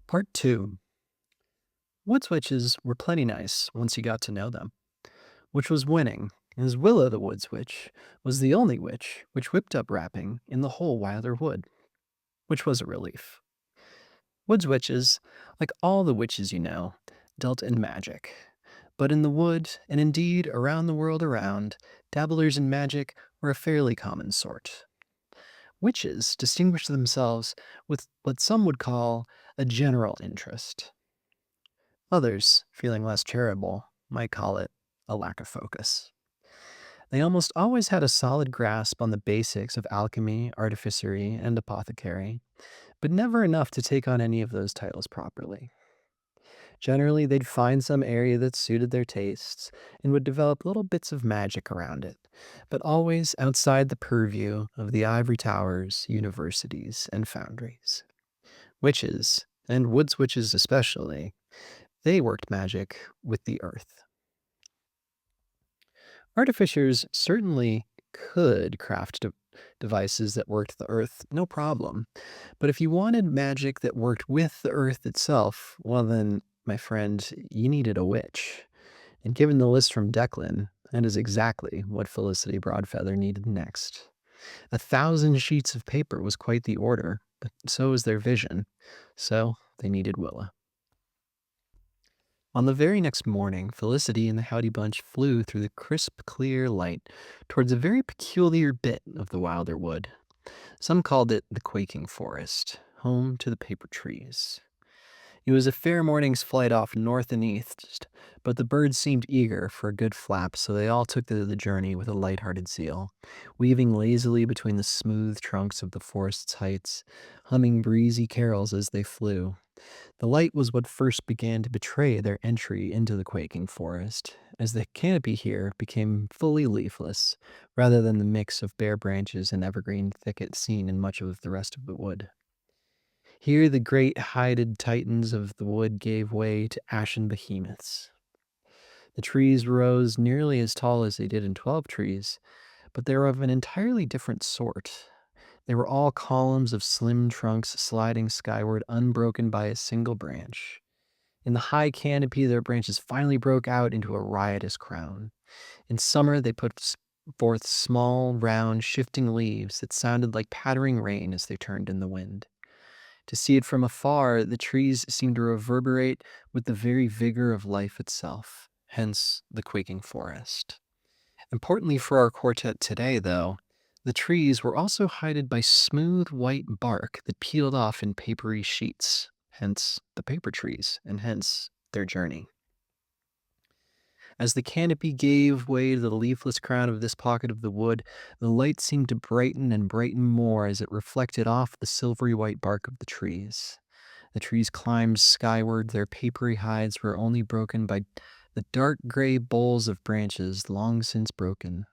Part 2. Wood witches were plenty nice once you got to know them, which was winning, as Willa the Wood Witch was the only witch which whipped up rapping in the whole Wilder Wood, which was a relief. Wood witches, like all the witches you know, dealt in magic. But in the wood, and indeed around the world around, dabblers in magic were a fairly common sort. Witches distinguished themselves with what some would call a general interest. Others, feeling less charitable, might call it a lack of focus. They almost always had a solid grasp on the basics of alchemy, artificery, and apothecary, but never enough to take on any of those titles properly. Generally, they'd find some area that suited their tastes and would develop little bits of magic around it, but always outside the purview of the ivory towers, universities, and foundries. Witches, and woods witches especially, they worked magic with the earth. Artificers certainly could craft devices that worked the earth, no problem. But if you wanted magic that worked with the earth itself, well, then, my friend, you needed a witch. And given the list from Declan, that is exactly what Felicity Broadfeather needed next. 1,000 sheets of paper was quite the order, but so was their vision. So they needed Willa. On the very next morning, Felicity and the Howdy Bunch flew through the crisp, clear light towards a very peculiar bit of the Wilder Wood. Some called it the Quaking Forest, home to the paper trees. It was a fair morning's flight off north and east, but the birds seemed eager for a good flap, so they all took to the journey with a light-hearted zeal, weaving lazily between the smooth trunks of the forest's heights, humming breezy carols as they flew. The light was what first began to betray their entry into the quaking forest, as the canopy here became fully leafless, rather than the mix of bare branches and evergreen thicket seen in much of the rest of the wood. Here the great hided titans of the wood gave way to ashen behemoths. The trees rose nearly as tall as they did in 12 trees, but they were of an entirely different sort. They were all columns of slim trunks sliding skyward, unbroken by a single branch. In the high canopy, their branches finally broke out into a riotous crown. In summer, they put forth small, round, shifting leaves that sounded like pattering rain as they turned in the wind. To see it from afar, the trees seemed to reverberate with the very vigor of life itself, hence the quaking forest. Importantly for our quartet today, though, the trees were also hided by smooth white bark that peeled off in papery sheets, hence the paper trees, and hence their journey. As the canopy gave way to the leafless crown of this pocket of the wood, the light seemed to brighten and brighten more as it reflected off the silvery white bark of the trees. The trees climbed skyward, their papery hides were only broken by the dark gray bowls of branches long since broken,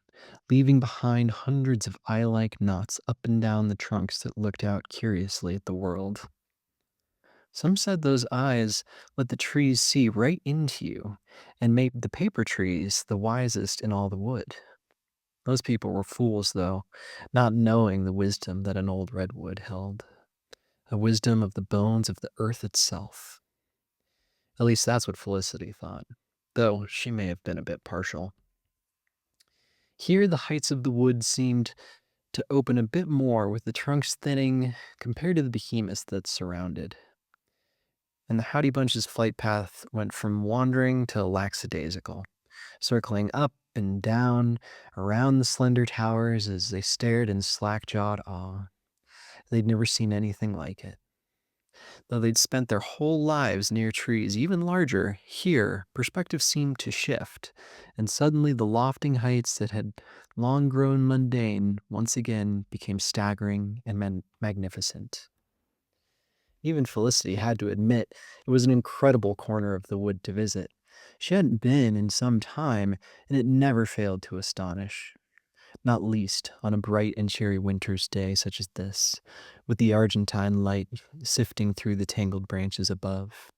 leaving behind hundreds of eye-like knots up and down the trunks that looked out curiously at the world. Some said those eyes let the trees see right into you and made the paper trees the wisest in all the wood. Those people were fools, though, not knowing the wisdom that an old redwood held, a wisdom of the bones of the earth itself. At least that's what Felicity thought, though she may have been a bit partial. Here the heights of the wood seemed to open a bit more, with the trunks thinning compared to the behemoths that surrounded. And the Howdy Bunch's flight path went from wandering to lackadaisical, circling up and down around the slender towers as they stared in slack-jawed awe. They'd never seen anything like it. Though they'd spent their whole lives near trees even larger, here perspective seemed to shift, and suddenly the lofting heights that had long grown mundane once again became staggering and magnificent. Even Felicity had to admit it was an incredible corner of the wood to visit. She hadn't been in some time, and it never failed to astonish, not least on a bright and cheery winter's day such as this, with the Argentine light sifting through the tangled branches above.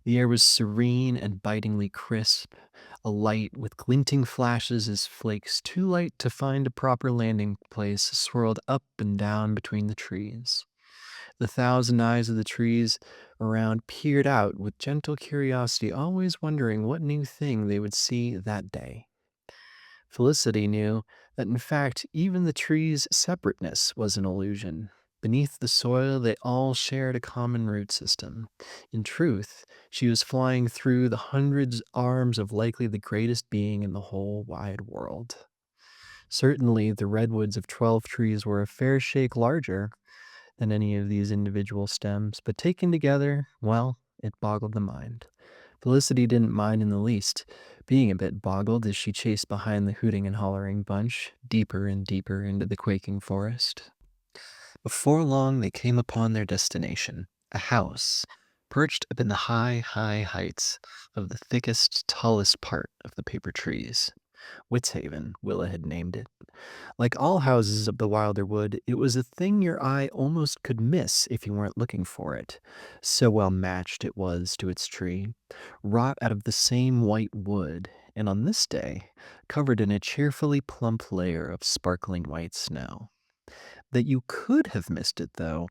The air was serene and bitingly crisp, alight with glinting flashes as flakes too light to find a proper landing place swirled up and down between the trees. The thousand eyes of the trees around peered out with gentle curiosity, always wondering what new thing they would see that day. Felicity knew that in fact, even the trees' separateness was an illusion. Beneath the soil, they all shared a common root system. In truth, she was flying through the hundreds arms of likely the greatest being in the whole wide world. Certainly, the redwoods of 12 trees were a fair shake larger than any of these individual stems, but taken together, well, it boggled the mind. Felicity didn't mind in the least, being a bit boggled as she chased behind the hooting and hollering bunch, deeper and deeper into the quaking forest. Before long, they came upon their destination, a house, perched up in the high, high heights of the thickest, tallest part of the paper trees. Witshaven, Willa had named it. Like all houses of the wilder wood, it was a thing your eye almost could miss if you weren't looking for it. So well matched it was to its tree, wrought out of the same white wood, and on this day, covered in a cheerfully plump layer of sparkling white snow. That you could have missed it, though,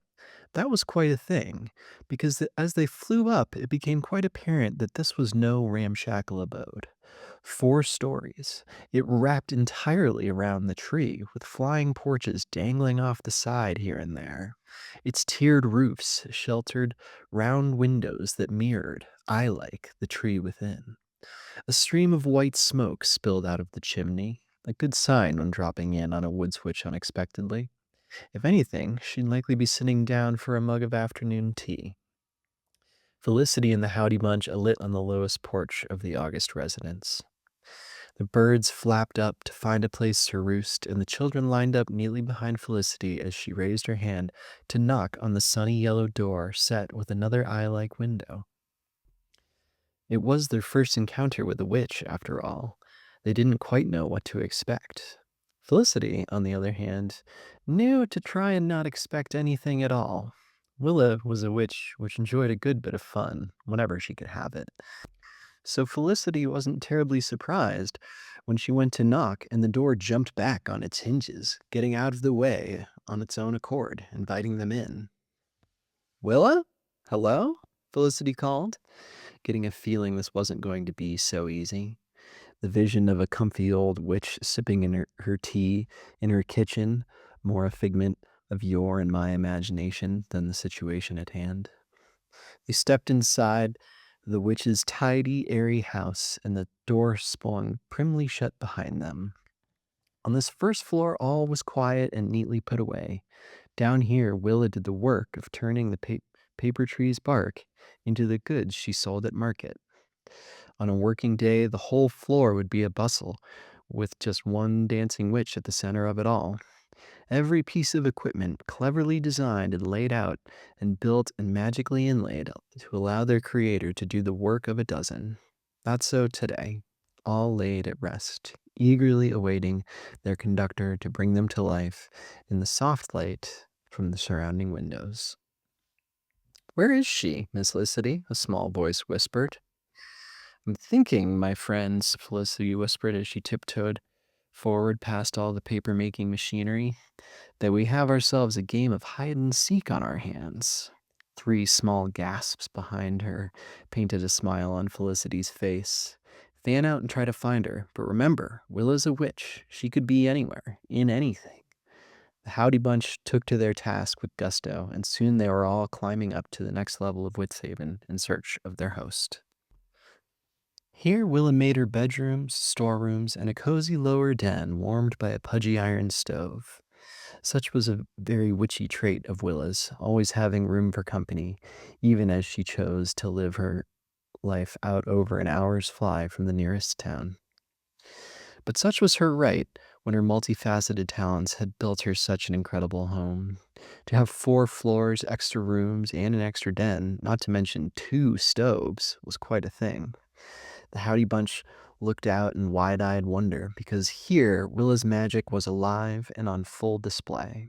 that was quite a thing, because as they flew up, it became quite apparent that this was no ramshackle abode. 4 stories, it wrapped entirely around the tree, with flying porches dangling off the side here and there. Its tiered roofs sheltered round windows that mirrored, eye like, the tree within. A stream of white smoke spilled out of the chimney, a good sign when dropping in on a wood switch unexpectedly. If anything, she'd likely be sitting down for a mug of afternoon tea. Felicity and the Howdy Bunch alit on the lowest porch of the August residence. The birds flapped up to find a place to roost, and the children lined up neatly behind Felicity as she raised her hand to knock on the sunny yellow door set with another eye-like window. It was their first encounter with a witch, after all. They didn't quite know what to expect. Felicity, on the other hand, knew to try and not expect anything at all. Willa was a witch which enjoyed a good bit of fun whenever she could have it. So Felicity wasn't terribly surprised when she went to knock and the door jumped back on its hinges, getting out of the way on its own accord, inviting them in. Willa? Hello? Felicity called, getting a feeling this wasn't going to be so easy. The vision of a comfy old witch sipping in her tea in her kitchen, more a figment of your and my imagination than the situation at hand. They stepped inside the witch's tidy, airy house, and the door swung primly shut behind them. On this first floor, all was quiet and neatly put away. Down here, Willa did the work of turning the paper tree's bark into the goods she sold at market. On a working day, the whole floor would be a bustle, with just one dancing witch at the center of it all. Every piece of equipment cleverly designed and laid out and built and magically inlaid to allow their creator to do the work of a dozen. Not so today, all laid at rest, eagerly awaiting their conductor to bring them to life in the soft light from the surrounding windows. "Where is she, Miss Felicity?" a small voice whispered. "I'm thinking, my friends," Felicity whispered as she tiptoed forward past all the paper-making machinery, "that we have ourselves a game of hide and seek on our hands." 3 small gasps behind her painted a smile on Felicity's face. "Fan out and try to find her, but remember, Willa's a witch. She could be anywhere, in anything." The Howdy Bunch took to their task with gusto, and soon they were all climbing up to the next level of Witshaven in search of their host. Here Willa made her bedrooms, storerooms, and a cozy lower den warmed by a pudgy iron stove. Such was a very witchy trait of Willa's, always having room for company, even as she chose to live her life out over an hour's fly from the nearest town. But such was her right when her multifaceted talents had built her such an incredible home. To have 4 floors, extra rooms, and an extra den, not to mention 2 stoves, was quite a thing. The Howdy Bunch looked out in wide-eyed wonder, because here Willa's magic was alive and on full display.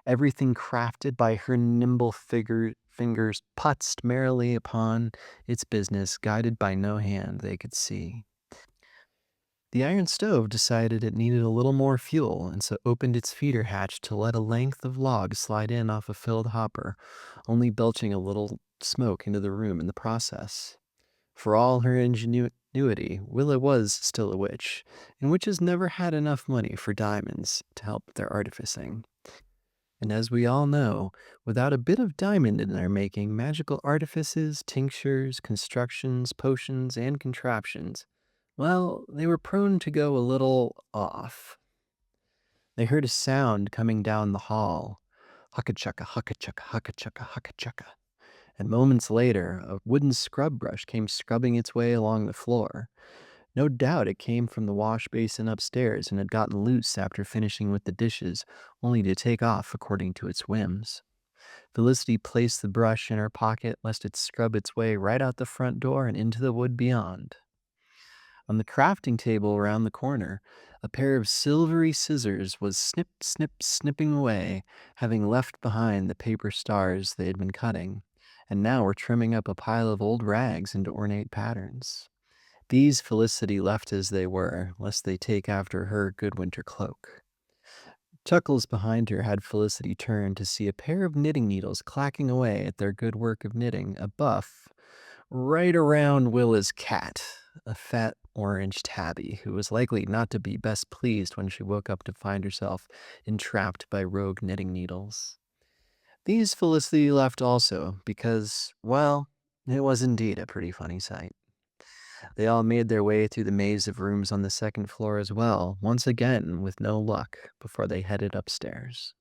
Everything crafted by her nimble fingers putzed merrily upon its business, guided by no hand they could see. The iron stove decided it needed a little more fuel and so opened its feeder hatch to let a length of log slide in off a filled hopper, only belching a little smoke into the room in the process. For all her ingenuity, Willa was still a witch, and witches never had enough money for diamonds to help with their artificing. And as we all know, without a bit of diamond in their making, magical artifices, tinctures, constructions, potions, and contraptions, well, they were prone to go a little off. They heard a sound coming down the hall. Hucka-chucka, hucka-chucka, hucka-chucka, hucka-chucka. And moments later, a wooden scrub brush came scrubbing its way along the floor. No doubt it came from the wash basin upstairs and had gotten loose after finishing with the dishes, only to take off according to its whims. Felicity placed the brush in her pocket lest it scrub its way right out the front door and into the wood beyond. On the crafting table around the corner, a pair of silvery scissors was snip, snip, snipping away, having left behind the paper stars they had been cutting, and now were trimming up a pile of old rags into ornate patterns. These Felicity left as they were, lest they take after her good winter cloak. Chuckles behind her had Felicity turn to see a pair of knitting needles clacking away at their good work of knitting a buff right around Willa's cat, a fat orange tabby who was likely not to be best pleased when she woke up to find herself entrapped by rogue knitting needles. These Felicity left also because, well, it was indeed a pretty funny sight. They all made their way through the maze of rooms on the second floor as well, once again with no luck, before they headed upstairs.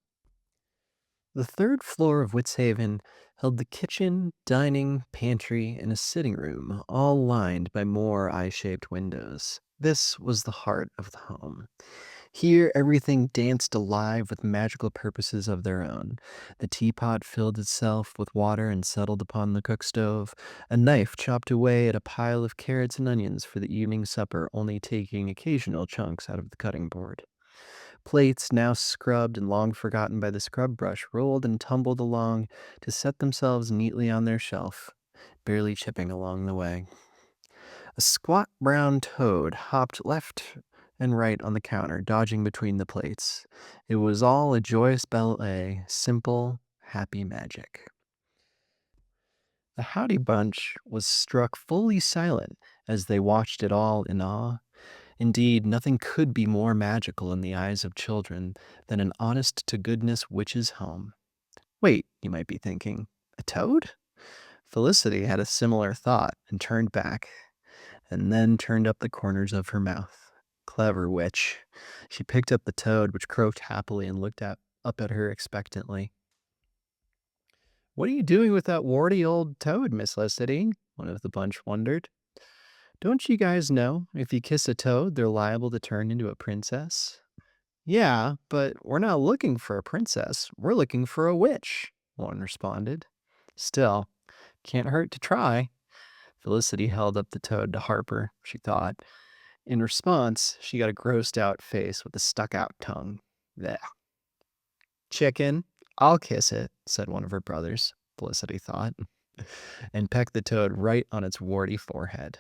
The third floor of Witshaven held the kitchen, dining, pantry, and a sitting room, all lined by more eye-shaped windows. This was the heart of the home. Here, everything danced alive with magical purposes of their own. The teapot filled itself with water and settled upon the cook stove. A knife chopped away at a pile of carrots and onions for the evening supper, only taking occasional chunks out of the cutting board. Plates, now scrubbed and long forgotten by the scrub brush, rolled and tumbled along to set themselves neatly on their shelf, barely chipping along the way. A squat brown toad hopped left and right on the counter, dodging between the plates. It was all a joyous ballet, simple, happy magic. The Howdy Bunch was struck fully silent as they watched it all in awe. Indeed, nothing could be more magical in the eyes of children than an honest-to-goodness witch's home. Wait, you might be thinking, a toad? Felicity had a similar thought and turned back, and then turned up the corners of her mouth. Clever witch. She picked up the toad, which croaked happily and looked up at her expectantly. "What are you doing with that warty old toad, Miss Felicity?" one of the bunch wondered. "Don't you guys know, if you kiss a toad, they're liable to turn into a princess?" "Yeah, but we're not looking for a princess. We're looking for a witch," one responded. "Still, can't hurt to try." Felicity held up the toad to Harper, she thought. In response, she got a grossed out face with a stuck out tongue. Blech. "Chicken, I'll kiss it," said one of her brothers, Felicity thought, and pecked the toad right on its warty forehead.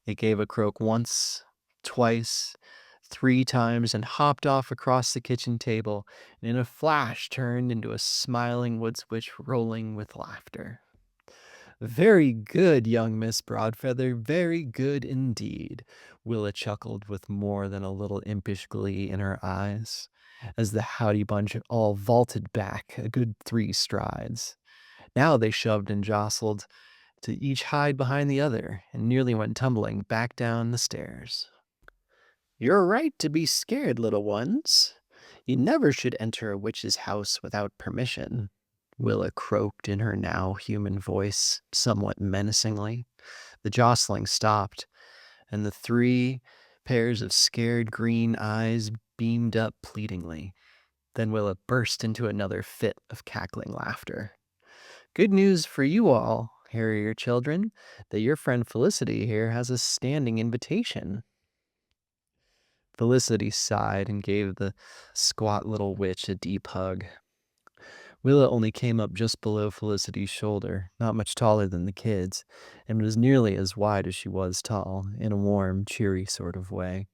It gave a croak once, twice, 3 times, and hopped off across the kitchen table, and in a flash turned into a smiling woods witch rolling with laughter. "Very good, young Miss Broadfeather, very good indeed," Willa chuckled with more than a little impish glee in her eyes, as the Howdy Bunch all vaulted back a good 3 strides. Now they shoved and jostled to each hide behind the other, and nearly went tumbling back down the stairs. "You're right to be scared, little ones. You never should enter a witch's house without permission," Willa croaked in her now human voice, somewhat menacingly. The jostling stopped, and the 3 pairs of scared green eyes beamed up pleadingly. Then Willa burst into another fit of cackling laughter. "Good news for you all, Harrier children, that your friend Felicity here has a standing invitation." Felicity sighed and gave the squat little witch a deep hug. Willa only came up just below Felicity's shoulder, not much taller than the kids, and was nearly as wide as she was tall, in a warm, cheery sort of way.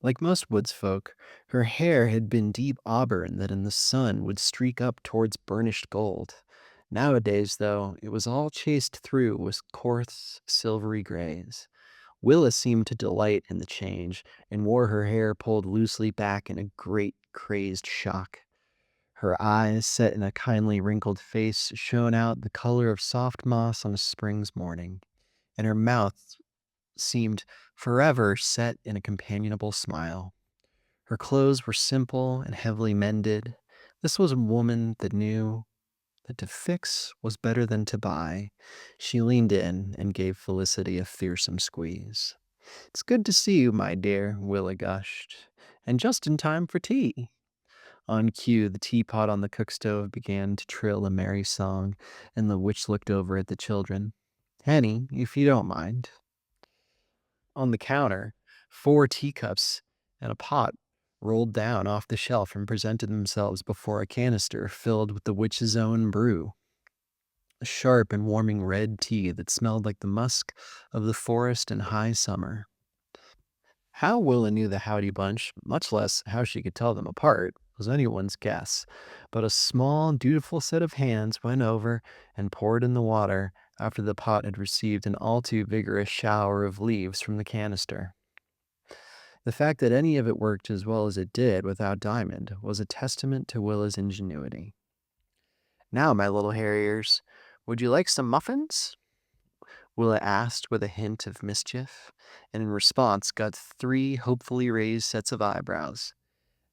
Like most woods folk, her hair had been deep auburn that in the sun would streak up towards burnished gold. Nowadays, though, it was all chased through with coarse, silvery grays. Willa seemed to delight in the change, and wore her hair pulled loosely back in a great, crazed shock. Her eyes, set in a kindly wrinkled face, shone out the color of soft moss on a spring's morning, and her mouth seemed forever set in a companionable smile. Her clothes were simple and heavily mended. This was a woman that knew that to fix was better than to buy. She leaned in and gave Felicity a fearsome squeeze. "It's good to see you, my dear," Willa gushed, "and just in time for tea." On cue, the teapot on the cook stove began to trill a merry song, and the witch looked over at the children. "Henny, if you don't mind." On the counter, 4 teacups and a pot rolled down off the shelf and presented themselves before a canister filled with the witch's own brew, a sharp and warming red tea that smelled like the musk of the forest in high summer. How Willa knew the Howdy Bunch, much less how she could tell them apart, was anyone's guess, but a small, dutiful set of hands went over and poured in the water after the pot had received an all too vigorous shower of leaves from the canister. The fact that any of it worked as well as it did without Diamond was a testament to Willa's ingenuity. "Now, my little harriers, would you like some muffins?" Willa asked with a hint of mischief, and in response got 3 hopefully raised sets of eyebrows.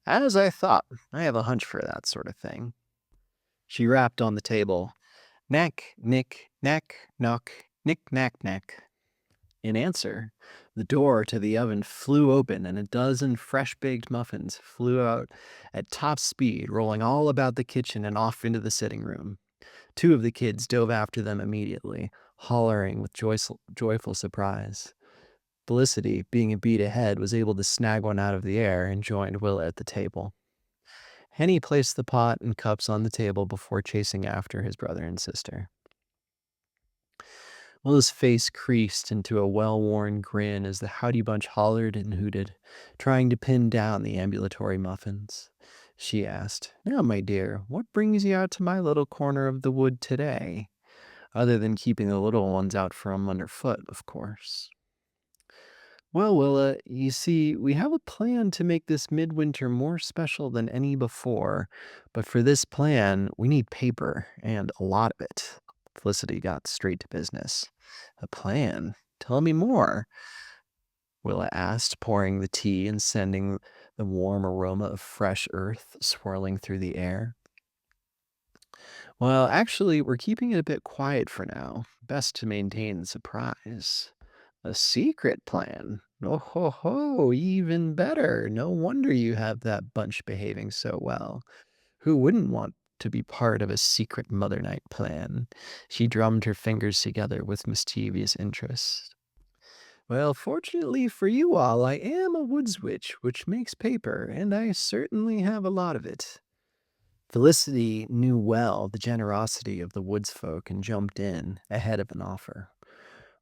"As I thought, I have a hunch for that sort of thing." She rapped on the table. "Knack, nick, knack, knock, nick, knack, knack." In answer, the door to the oven flew open and a dozen fresh-baked muffins flew out at top speed, rolling all about the kitchen and off into the sitting room. 2 of the kids dove after them immediately, hollering with joyful surprise. Felicity, being a beat ahead, was able to snag one out of the air and joined Willa at the table. Henny placed the pot and cups on the table before chasing after his brother and sister. Willa's face creased into a well-worn grin as the Howdy Bunch hollered and hooted, trying to pin down the ambulatory muffins. She asked, "Now, my dear, what brings you out to my little corner of the wood today? Other than keeping the little ones out from underfoot, of course." "Well, Willa, you see, we have a plan to make this midwinter more special than any before, but for this plan, we need paper, and a lot of it." Felicity got straight to business. "A plan? Tell me more," Willa asked, pouring the tea and sending the warm aroma of fresh earth swirling through the air. "Well, actually, we're keeping it a bit quiet for now. Best to maintain the surprise." "A secret plan? Oh ho ho, even better. No wonder you have that bunch behaving so well. Who wouldn't want to be part of a secret Mother Night plan?" She drummed her fingers together with mischievous interest. "Well, fortunately for you all, I am a woods witch, which makes paper, and I certainly have a lot of it." Felicity knew well the generosity of the woods folk and jumped in, ahead of an offer.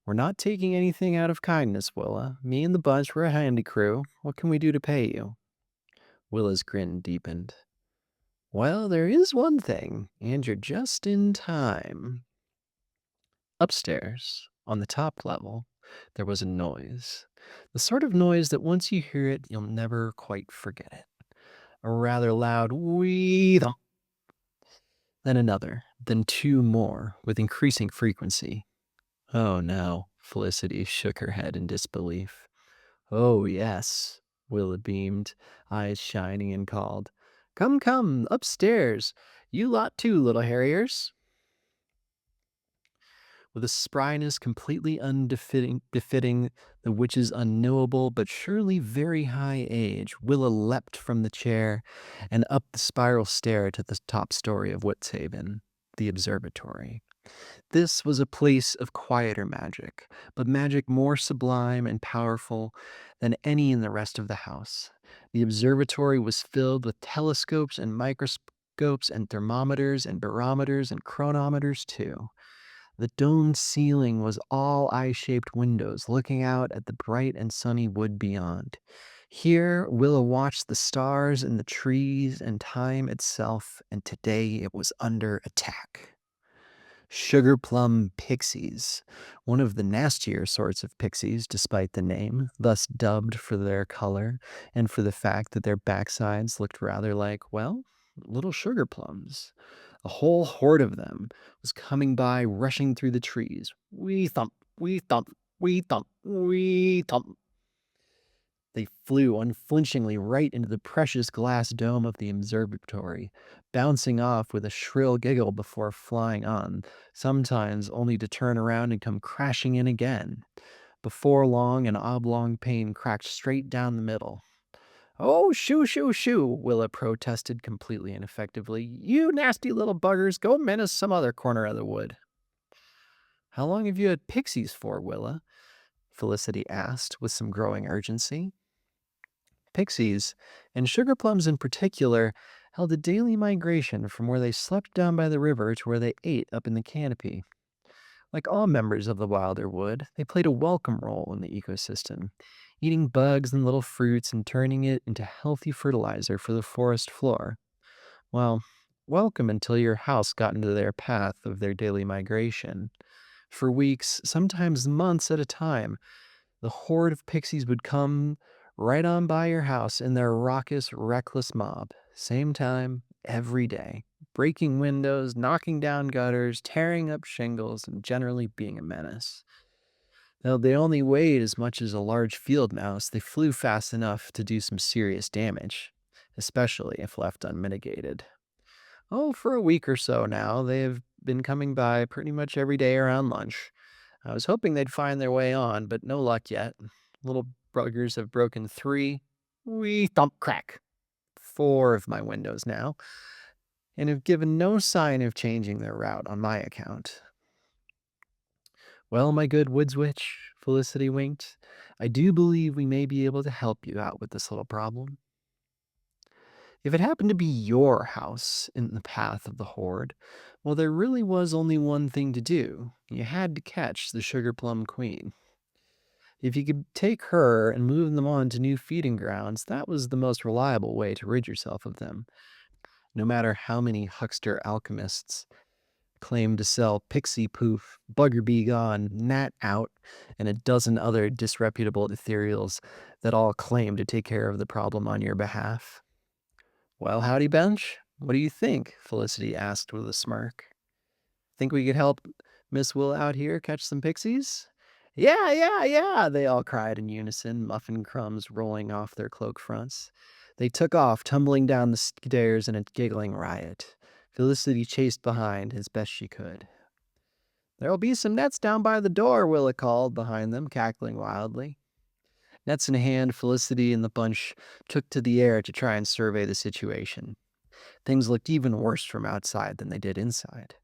"We're not taking anything out of kindness, Willa. Me and the bunch were a handy crew. What can we do to pay you?" Willa's grin deepened. "Well, there is one thing, and you're just in time." Upstairs, on the top level, there was a noise. The sort of noise that once you hear it, you'll never quite forget it. A rather loud wee thump, then another, then 2 more, with increasing frequency. "Oh no," Felicity shook her head in disbelief. "Oh yes," Willa beamed, eyes shining, and called, "Come, come, upstairs. You lot too, little harriers." With a spryness completely befitting the witch's unknowable but surely very high age, Willa leapt from the chair and up the spiral stair to the top story of Woodshaven, the observatory. This was a place of quieter magic, but magic more sublime and powerful than any in the rest of the house. The observatory was filled with telescopes and microscopes telescopes and thermometers and barometers and chronometers, too. The domed ceiling was all eye-shaped windows looking out at the bright and sunny wood beyond. Here, Willa watched the stars and the trees and time itself, and today it was under attack. Sugar plum pixies, one of the nastier sorts of pixies, despite the name, thus dubbed for their color and for the fact that their backsides looked rather like, well, little sugar plums. A whole horde of them was coming by, rushing through the trees. Wee thump, wee thump, wee thump, wee thump. They flew unflinchingly right into the precious glass dome of the observatory, bouncing off with a shrill giggle before flying on, sometimes only to turn around and come crashing in again. Before long, an oblong pane cracked straight down the middle. "Oh, shoo, shoo, shoo," Willa protested completely ineffectively. "You nasty little buggers, go menace some other corner of the wood." "How long have you had pixies for, Willa?" Felicity asked with some growing urgency. Pixies, and sugar plums in particular, held a daily migration from where they slept down by the river to where they ate up in the canopy. Like all members of the wilder wood, they played a welcome role in the ecosystem, eating bugs and little fruits and turning it into healthy fertilizer for the forest floor. Well, welcome until your house got into their path of their daily migration. For weeks, sometimes months at a time, the horde of pixies would come right on by your house in their raucous, reckless mob. Same time, every day. Breaking windows, knocking down gutters, tearing up shingles, and generally being a menace. Though they only weighed as much as a large field mouse, they flew fast enough to do some serious damage, especially if left unmitigated. Oh, for a week or so now, they have been coming by pretty much every day around lunch. I was hoping they'd find their way on, but no luck yet. Little buggers have broken 3, wee thump crack, 4 of my windows now, and have given no sign of changing their route on my account. "Well, my good woods witch," Felicity winked, "I do believe we may be able to help you out with this little problem. If it happened to be your house in the path of the horde, well, there really was only one thing to do. You had to catch the sugar plum queen. If you could take her and move them on to new feeding grounds, that was the most reliable way to rid yourself of them. No matter how many huckster alchemists claimed to sell pixie poof, bugger be gone, gnat out, and a dozen other disreputable ethereals that all claim to take care of the problem on your behalf. "Well, howdy, Bench. What do you think?" Felicity asked with a smirk. "Think we could help Miss Will out here catch some pixies?" "Yeah, yeah, yeah," they all cried in unison, muffin crumbs rolling off their cloak fronts. They took off, tumbling down the stairs in a giggling riot. Felicity chased behind as best she could. "There'll be some nets down by the door," Willa called behind them, cackling wildly. Nets in hand, Felicity and the bunch took to the air to try and survey the situation. Things looked even worse from outside than they did inside.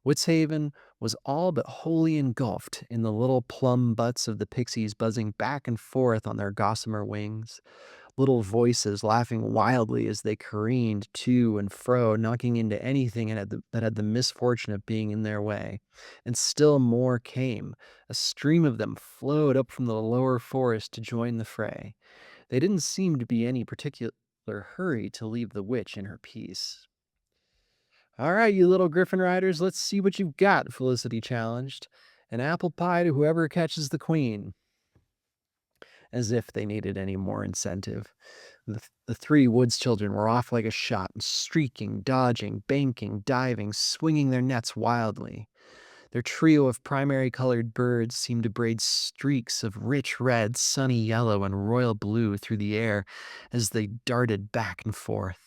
Woodshaven was all but wholly engulfed in the little plum butts of the pixies buzzing back and forth on their gossamer wings, little voices laughing wildly as they careened to and fro, knocking into anything that had the misfortune of being in their way. And still more came. A stream of them flowed up from the lower forest to join the fray. They didn't seem to be any particular hurry to leave the witch in her peace. "All right, you little griffin riders, let's see what you've got," Felicity challenged. "An apple pie to whoever catches the queen." As if they needed any more incentive. The 3 woods children were off like a shot, streaking, dodging, banking, diving, swinging their nets wildly. Their trio of primary colored birds seemed to braid streaks of rich red, sunny yellow, and royal blue through the air as they darted back and forth.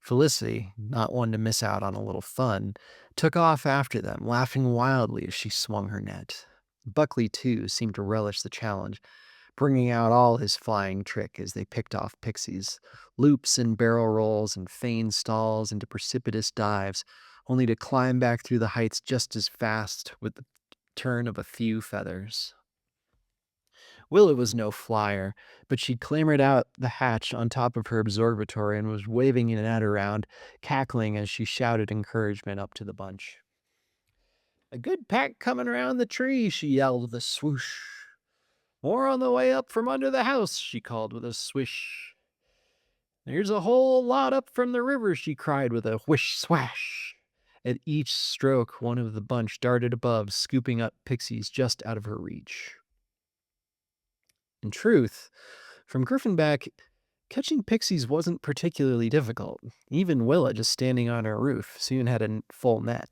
Felicity, not one to miss out on a little fun, took off after them, laughing wildly as she swung her net. Buckley, too, seemed to relish the challenge, bringing out all his flying trick as they picked off pixies, loops and barrel rolls and feigned stalls into precipitous dives, only to climb back through the heights just as fast with the turn of a few feathers. Willa was no flyer, but she'd clambered out the hatch on top of her observatory and was waving a net around, cackling as she shouted encouragement up to the bunch. A good pack coming around the tree, she yelled with a swoosh. More on the way up from under the house, she called with a swish. There's a whole lot up from the river, she cried with a whish swash. At each stroke, one of the bunch darted above, scooping up pixies just out of her reach. In truth, from Griffinback, catching pixies wasn't particularly difficult. Even Willa, just standing on her roof, soon had a full net.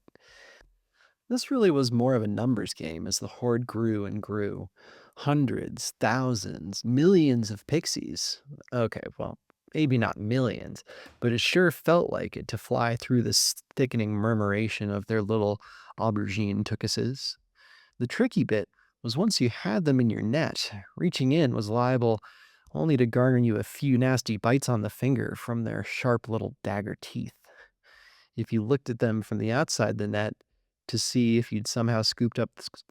This really was more of a numbers game as the horde grew and grew. Hundreds, thousands, millions of pixies. Okay, well, maybe not millions, but it sure felt like it to fly through this thickening murmuration of their little aubergine tookuses. The tricky bit was once you had them in your net, reaching in was liable only to garner you a few nasty bites on the finger from their sharp little dagger teeth. If you looked at them from the outside the net to see if you'd somehow scooped up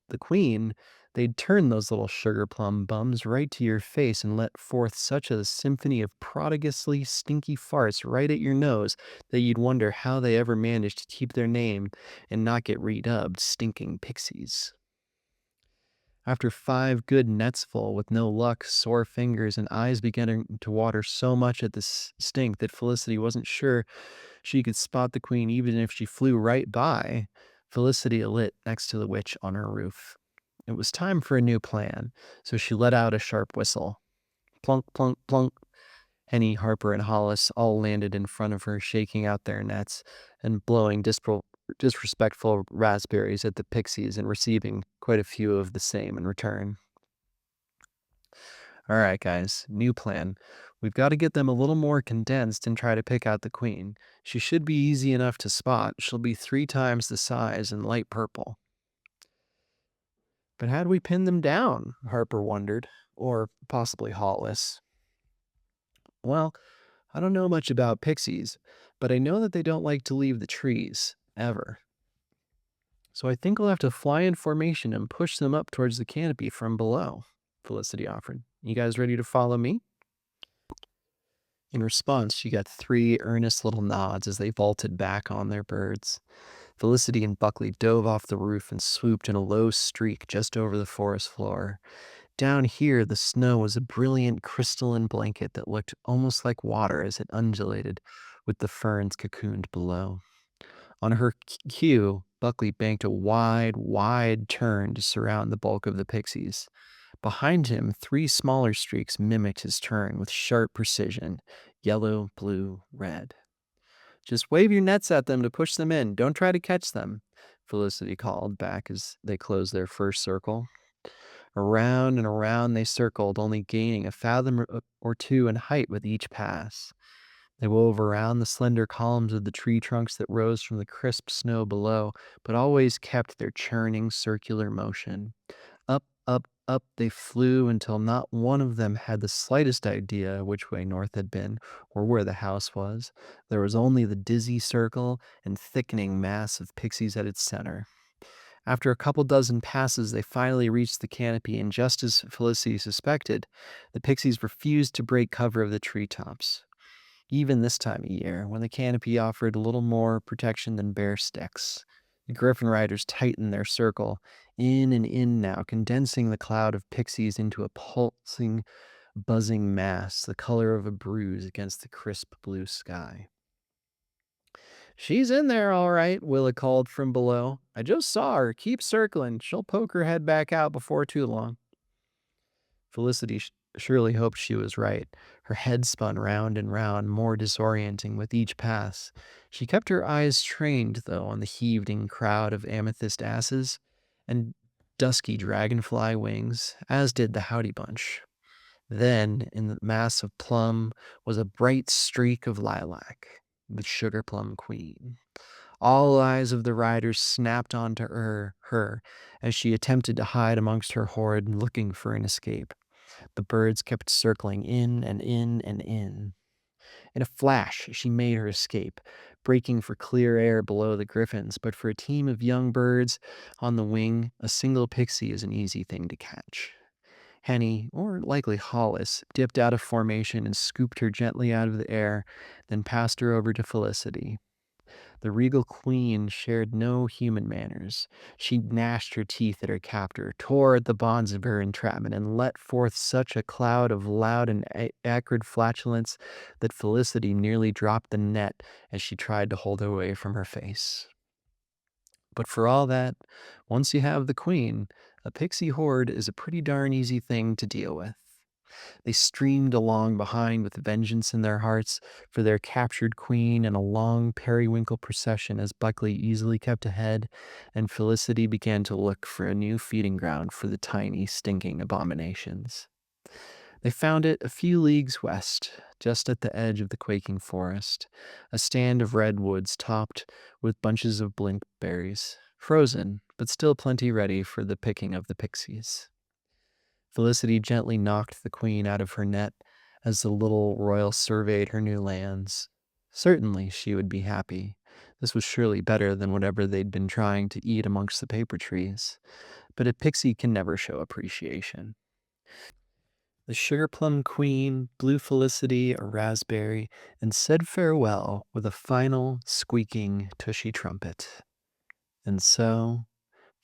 the queen, they'd turn those little sugar plum bums right to your face and let forth such a symphony of prodigiously stinky farts right at your nose that you'd wonder how they ever managed to keep their name and not get redubbed stinking pixies. After 5 good nets full, with no luck, sore fingers, and eyes beginning to water so much at the stink that Felicity wasn't sure she could spot the queen even if she flew right by, Felicity lit next to the witch on her roof. It was time for a new plan, so she let out a sharp whistle. Plunk, plunk, plunk. Henny, Harper, and Hollis all landed in front of her, shaking out their nets and blowing disrespectful raspberries at the pixies and receiving quite a few of the same in return. All right, guys, new plan. We've got to get them a little more condensed and try to pick out the queen. She should be easy enough to spot. She'll be 3 times the size and light purple. But how do we pin them down? Harper wondered, or possibly Hollis. Well, I don't know much about pixies, but I know that they don't like to leave the trees, ever. So I think we'll have to fly in formation and push them up towards the canopy from below, Felicity offered. You guys ready to follow me? In response, she got 3 earnest little nods as they vaulted back on their birds. Felicity and Buckley dove off the roof and swooped in a low streak just over the forest floor. Down here, the snow was a brilliant crystalline blanket that looked almost like water as it undulated with the ferns cocooned below. On her cue, Buckley banked a wide, wide turn to surround the bulk of the pixies. Behind him, 3 smaller streaks mimicked his turn with sharp precision: yellow, blue, red. Just wave your nets at them to push them in. Don't try to catch them, Felicity called back as they closed their first circle. Around and around they circled, only gaining a fathom or 2 in height with each pass. They wove around the slender columns of the tree trunks that rose from the crisp snow below, but always kept their churning circular motion. Up, up, up they flew until not one of them had the slightest idea which way north had been or where the house was. There was only the dizzy circle and thickening mass of pixies at its center. After a couple dozen passes, they finally reached the canopy, and just as Felicity suspected, the pixies refused to break cover of the treetops. Even this time of year, when the canopy offered a little more protection than bare sticks, the Griffin Riders tightened their circle, in and in now, condensing the cloud of pixies into a pulsing, buzzing mass, the color of a bruise against the crisp blue sky. She's in there, all right, Willa called from below. I just saw her. Keep circling. She'll poke her head back out before too long. Felicity surely hoped she was right. Her head spun round and round, more disorienting with each pass. She kept her eyes trained, though, on the heaving crowd of amethyst asses and dusky dragonfly wings, as did the Howdy Bunch. Then, in the mass of plum, was a bright streak of lilac, the sugar plum queen. All eyes of the riders snapped onto her as she attempted to hide amongst her horde, looking for an escape. The birds kept circling in and in and in. In a flash, she made her escape, breaking for clear air below the griffins, but for a team of young birds on the wing, a single pixie is an easy thing to catch. Henny, or likely Hollis, dipped out of formation and scooped her gently out of the air, then passed her over to Felicity. The regal queen shared no human manners. She gnashed her teeth at her captor, tore at the bonds of her entrapment, and let forth such a cloud of loud and acrid flatulence that Felicity nearly dropped the net as she tried to hold it away from her face. But for all that, once you have the queen, a pixie horde is a pretty darn easy thing to deal with. They streamed along behind with vengeance in their hearts for their captured queen in a long periwinkle procession as Buckley easily kept ahead, and Felicity began to look for a new feeding ground for the tiny, stinking abominations. They found it a few leagues west, just at the edge of the quaking forest, a stand of redwoods topped with bunches of blinkberries, frozen, but still plenty ready for the picking of the pixies. Felicity gently knocked the queen out of her net as the little royal surveyed her new lands. Certainly she would be happy. This was surely better than whatever they'd been trying to eat amongst the paper trees. But a pixie can never show appreciation. The sugar plum queen blew Felicity a raspberry and said farewell with a final squeaking tushy trumpet. And so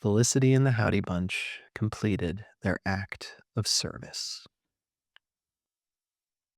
Felicity and the Howdy Bunch completed their act of service.